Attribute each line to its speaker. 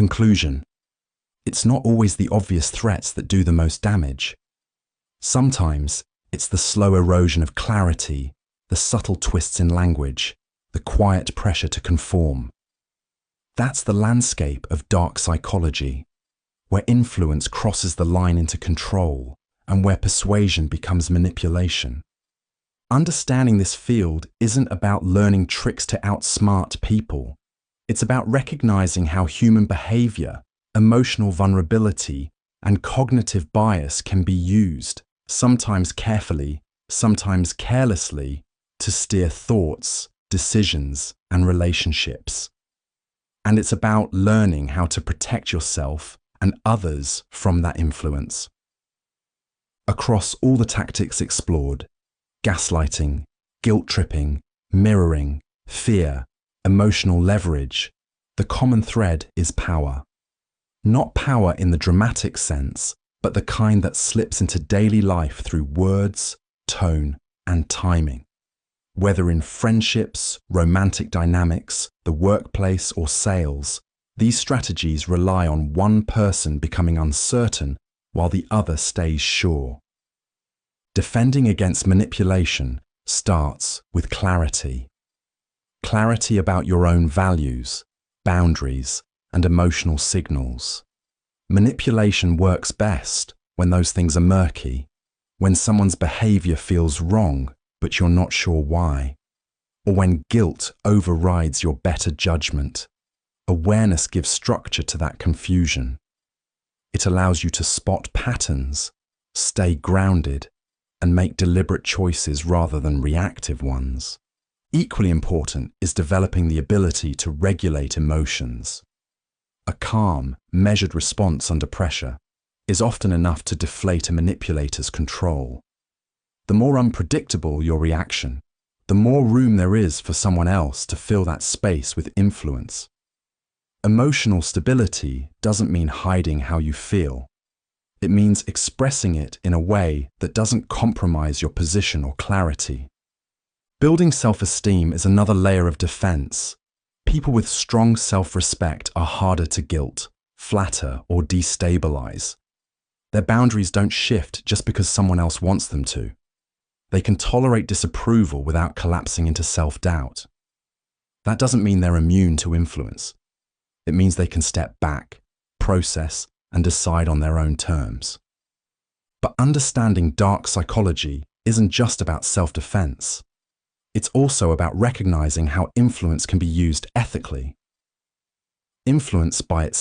Speaker 1: Conclusion. It's not always the obvious threats that do the most damage. Sometimes it's the slow erosion of clarity, the subtle twists in language, the quiet pressure to conform. That's the landscape of dark psychology, where influence crosses the line into control and where persuasion becomes manipulation. Understanding this field isn't about learning tricks to outsmart people. It's about recognizing how human behavior, emotional vulnerability, and cognitive bias can be used, sometimes carefully, sometimes carelessly, to steer thoughts, decisions, and relationships. And it's about learning how to protect yourself and others from that influence. Across all the tactics explored, gaslighting, guilt-tripping, mirroring, fear, emotional leverage, the common thread is power. Not power in the dramatic sense, but the kind that slips into daily life through words, tone, and timing. Whether in friendships, romantic dynamics, the workplace, or sales, these strategies rely on one person becoming uncertain while the other stays sure. Defending against manipulation starts with clarity. Clarity about your own values, boundaries, and emotional signals. Manipulation works best when those things are murky, when someone's behavior feels wrong but you're not sure why, or when guilt overrides your better judgment. Awareness gives structure to that confusion. It allows you to spot patterns, stay grounded, and make deliberate choices rather than reactive ones. Equally important is developing the ability to regulate emotions. A calm, measured response under pressure is often enough to deflate a manipulator's control. The more unpredictable your reaction, the more room there is for someone else to fill that space with influence. Emotional stability doesn't mean hiding how you feel. It means expressing it in a way that doesn't compromise your position or clarity. Building self-esteem is another layer of defense. People with strong self-respect are harder to guilt, flatter, or destabilize. Their boundaries don't shift just because someone else wants them to. They can tolerate disapproval without collapsing into self-doubt. That doesn't mean they're immune to influence. It means they can step back, process, and decide on their own terms. But understanding dark psychology isn't just about self-defense. It's also about recognizing how influence can be used ethically. Influence by itself